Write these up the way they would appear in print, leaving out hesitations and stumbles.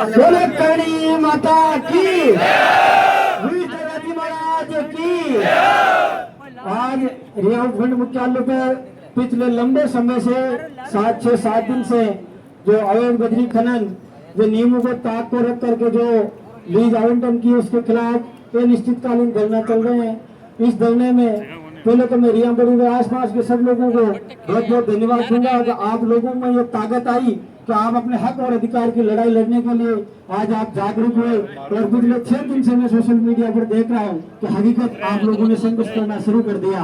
बोले करणी माता की, वीर जगती महाराज की। आज रियाव खंड मुख्यालय पर पिछले लंबे समय से 6-7 दिन से जो अवैध बजरी खनन, जो नियमों को ताक को रख करके जो लीज आवंटन की, उसके खिलाफ अनिश्चितकालीन धरना चल रहे हैं। इस धरने में पहले तो मैं रियाबड़ी के आसपास के सब लोगों को बहुत बहुत धन्यवाद दूंगा कि आप लोगों में ये ताकत आई कि आप अपने हक और अधिकार की लड़ाई लड़ने के लिए आज आप जागरूक हुए। और पिछले 6 दिन से मैं सोशल मीडिया पर देख रहा हूँ कि हकीकत आप लोगों ने संघर्ष करना शुरू कर दिया।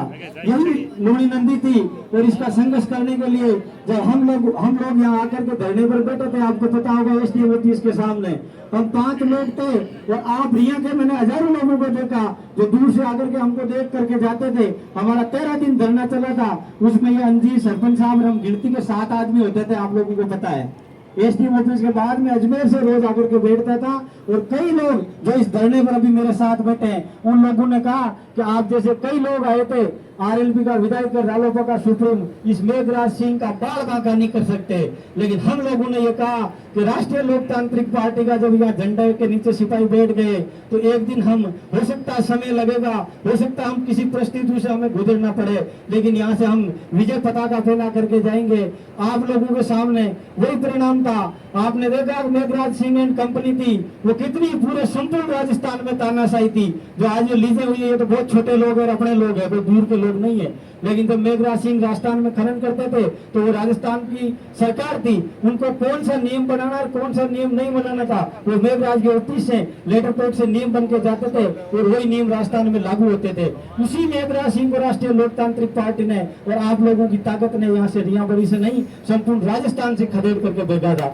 यही लूणी नंदी थी और इसका संघर्ष करने के लिए जब हम लोग यहाँ आकर के धरने पर बैठे थे, आपको पता होगा एसडीएम ऑफिस के सामने हम 5 लोग थे और आप रिया के मैंने हजारों लोगों को देखा जो दूर से आकर के हमको देख करके जाते थे। हमारा 13 दिन धरना चला था, उसमें ये अंजी सरपंच साहब हम गिनती के 7 आदमी होते थे, आप लोगों को पता है। एसडीएम ऑफिस के बाद में अजमेर से रोज आकर के बैठता था और कई लोग जो इस धरने पर अभी मेरे साथ बैठे हैं, उन लोगों ने कहा कि आप जैसे कई लोग आए थे, आरएलपी का विधायक रालोपा का सुप्रीम इस मेघराज सिंह का बाल बांका नहीं कर सकते, लेकिन हम लोगों ने ये कहा कि राष्ट्रीय लोकतांत्रिक पार्टी का जब यहाँ झंडे के नीचे सिपाही बैठ गए तो एक दिन हम हो सकता समय लगेगा, हो सकता हम किसी परिस्थिति से हमें गुजरना पड़े, लेकिन यहाँ से हम विजय पताका फैला करके जाएंगे। आप लोगों के सामने वही परिणाम था। आपने देखा मेघराज सिंह एंड कंपनी थी, वो कितनी पूरे संपूर्ण राजस्थान में तानाशाही थी। जो आज ये लीजें हुई है ये तो बहुत छोटे लोग और अपने लोग हैं, कोई दूर के लोग नहीं है। लेकिन जब मेघराज सिंह राजस्थान में खनन करते थे तो वो राजस्थान की सरकार थी, उनको कौन सा नियम बनाना और कौन सा नियम नहीं बनाना था, वो मेघराज के ऑफिस से लेटर पैड से नियम बन के जाते थे और वही नियम राजस्थान में लागू होते थे। उसी मेघराज सिंह को राष्ट्रीय लोकतांत्रिक पार्टी ने और आप लोगों की ताकत ने यहाँ से रियाबड़ी से नहीं संपूर्ण राजस्थान से खदेड़ करके भेजा था।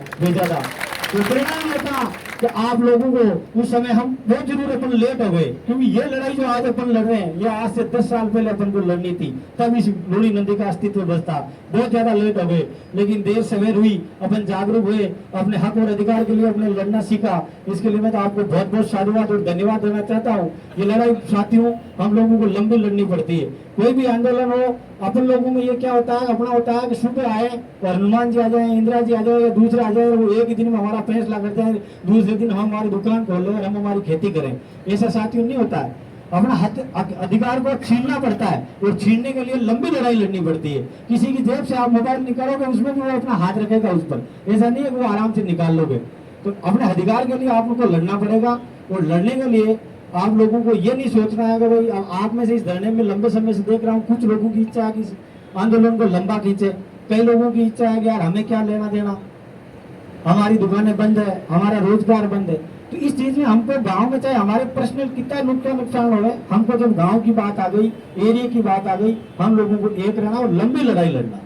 तो परिणाम ये था कि आप लोगों को उस समय हम बहुत जरूर अपन लेट हो गए, क्योंकि ये लड़ाई जो आज अपन लड़ रहे हैं ये आज से 10 साल पहले अपन को लड़नी थी, तब इस लूणी नदी का अस्तित्व बचता। बहुत ज्यादा लेट हो गए, लेकिन देर सवेर हुई, अपन जागरूक हुए, अपने हक और अधिकार के लिए अपने लड़ना सीखा। इसके लिए मैं तो आपको बहुत बहुत साधुवाद और धन्यवाद देना चाहता हूँ। ये लड़ाई साथियों हम लोगों को लंबी लड़नी पड़ती है। कोई भी आंदोलन हो, अपन लोगों में ये क्या होता है, अपना होता है कि सुबह आए और हनुमान जी आ जाए, इंदिरा जी आ जाए या दूसरे आ जाए, वो एक ही दिन में हमारा फैसला करते हैं, दूसरे दिन हम हमारी दुकान खोल लें और हम हमारी खेती करें। ऐसा साथियों नहीं होता है। अपना अधिकार को छीनना पड़ता है और छीनने के लिए लंबी लड़ाई लड़नी पड़ती है। किसी की जेब से आप मोबाइल निकालोगे उसमें भी वो अपना हाथ रखेगा उस पर, ऐसा नहीं है कि वो आराम से निकाल लोगे। तो अपने अधिकार के लिए आपको लड़ना पड़ेगा और लड़ने के लिए आप लोगों को ये नहीं सोचना है कि भाई आप में से इस धरने में लंबे समय से देख रहा हूँ कुछ लोगों की इच्छा है कि आंदोलन को लंबा खींचे, कई लोगों की इच्छा है कि यार हमें क्या लेना देना, हमारी दुकानें बंद है, हमारा रोजगार बंद है। तो इस चीज में हमको गांव में चाहे हमारे पर्सनल कितना नुकसान हो, हमको जब गांव की बात आ गई, एरिया की बात आ गई, हम लोगों को एक रहना और लंबी लड़ाई लड़ना।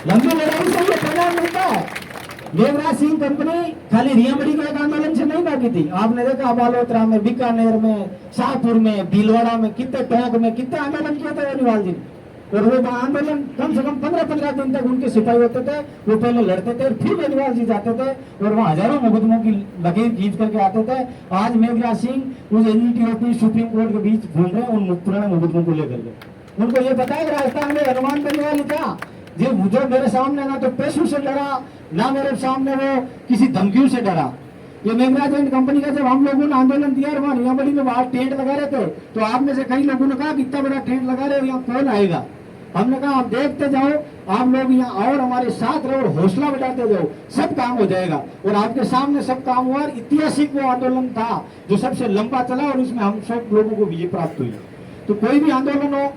लंबी लड़ाई से ये परिणाम मिलता है। मेघराज सिंह कंपनी खाली रियाबड़ी के एक आंदोलन से नहीं भागी थी। आपने देखा बालोतरा में, बीकानेर में, शाहपुर में, भीलवाड़ा में, कितने टोंक में कितने आंदोलन किए थे अनिवाल जी ने। और वो आंदोलन कम से कम 15-15 दिन तक उनके सिपाही होते थे, वो पहले लड़ते थे और फिर बेनीवाल जी जाते थे और वहाँ हजारों मुकदमों की लकीर खींच करके आते थे। आज मेघराज सिंह उस एनजीटी सुप्रीम कोर्ट के बीच घूम रहे हैं उन पुराने मुकदमों को लेकर के। उनको ये पता है कि राजस्थान में हनुमान बेनीवाल था जो मेरे सामने ना तो पैसों से डरा, ना मेरे सामने वो किसी धमकियों से डरा। ये मेघराज एंड कंपनी का जब हम लोगों ने आंदोलन दिया और वहाँ रियाबड़ी में बाहर टेंट लगा रहे थे, तो आप में से कई लोगों ने कहा कि इतना बड़ा टेंट लगा रहे हो, यहाँ कौन आएगा। हमने कहा आप देखते जाओ, आप लोग यहाँ और हमारे साथ रहो और हौसला बढ़ाते जाओ, सब काम हो जाएगा। और आपके सामने सब काम हुआ। ऐतिहासिक वो आंदोलन था जो सबसे लंबा चला और इसमें हम सब लोगों को विजय प्राप्त हुई। तो कोई भी आंदोलन हो,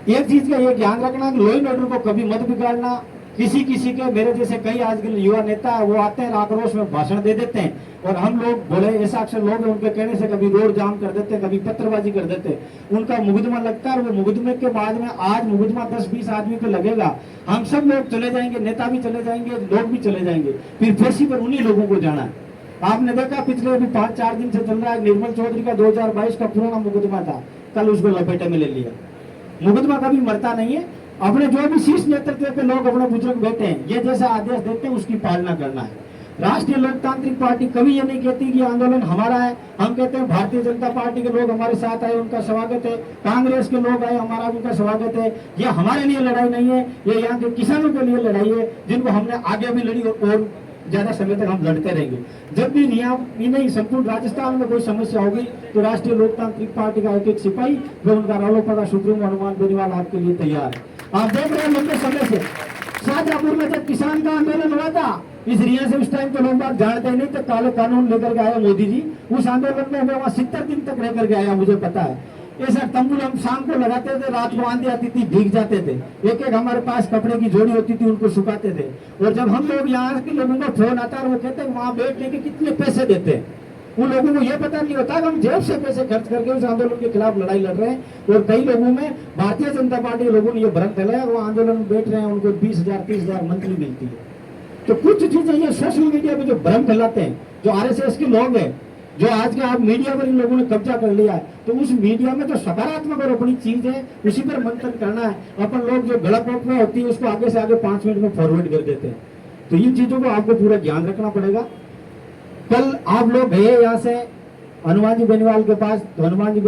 एक चीज का ये ध्यान रखना कि लॉ एंड ऑर्डर को कभी मत बिगाड़ना। किसी के मेरे जैसे कई आजकल युवा नेता है, वो आते हैं आक्रोश में भाषण दे देते हैं और हम लोग बोले ऐसा अक्सर लोग हैं, उनके कहने से कभी रोड जाम कर देते हैं, कभी पत्रबाजी कर देते हैं, उनका मुकदमा लगता है और वो मुकदमे के बाद में आज मुकदमा 10-20 आदमी पे लगेगा, हम सब लोग चले जाएंगे, नेता भी चले जाएंगे, लोग भी चले जाएंगे, फिर फांसी पर उन्हीं लोगों को जाना है। आपने देखा पिछले अभी 5-4 दिन से चल रहा है, निर्मल चौधरी का 2022 का पुराना मुकदमा था, कल उसको लपेटे में ले लिया। मुकदमा कभी मरता नहीं है। अपने जो भी शीर्ष नेतृत्व के लोग अपने बुजुर्ग बैठे हैं, ये जैसा आदेश देते हैं उसकी पालना करना है। राष्ट्रीय लोकतांत्रिक पार्टी कभी ये नहीं कहती कि आंदोलन हमारा है। हम कहते हैं भारतीय जनता पार्टी के लोग हमारे साथ आए, उनका स्वागत है। कांग्रेस के लोग आए, हमारा उनका स्वागत है। ये हमारे लिए लड़ाई नहीं है, ये यहाँ के किसानों के लिए लड़ाई है, जिनको हमने आगे भी लड़ी और ज्यादा समय तक हम लड़ते रहेंगे। जब भी नहीं संपूर्ण राजस्थान में कोई समस्या होगी तो राष्ट्रीय लोकतांत्रिक पार्टी का एक सिपाही व उनका रालोपा का सुप्रीमो हनुमान बेनीवाल आपके लिए तैयार है। आप देख रहे हैं लंबे समय से शाहजहांपुर में जब किसान का आंदोलन हुआ था, इस रिया से उस टाइम तो लोग बात जानते नहीं थे, काले कानून लेकर के आया मोदी जी। उस आंदोलन में हमें वहां 70 दिन तक रह करके आया, मुझे पता है। ये सर तंबू हम शाम को लगाते थे, रात को आंधी आती थी, भीग जाते थे। एक एक हमारे पास कपड़े की जोड़ी होती थी, उनको सुखाते थे। और जब हम लोग यहाँ के लोगों का फोन आता है, वो कहते हैं वहां बैठने के कितने पैसे देते हैं, उन लोगों को ये पता नहीं होता कि हम जेब से पैसे खर्च करके उस आंदोलन के खिलाफ लड़ाई लड़ रहे हैं। और कई लोगों में भारतीय जनता पार्टी के लोगों ने ये भ्रम फैलाया, वो आंदोलन में बैठ रहे हैं, उनको 20,000 30,000 मंथली मिलती है। तो कुछ चीजें ये सोशल मीडिया पे जो भ्रम फैलाते हैं, जो आरएसएस के लोग हैं, जो आज के आप मीडिया पर इन लोगों ने कब्जा कर लिया है, तो उस मीडिया में तो सकारात्मक और अपनी चीज है, उसी पर मंथन करना है। अपन लोग जो गलत में होती है उसको आगे से आगे 5 मिनट में फॉरवर्ड कर देते हैं। तो इन चीजों को आपको पूरा ध्यान रखना पड़ेगा। कल आप लोग गए यहाँ से हनुमान जी बेनीवाल के पास, तो हनुमान जी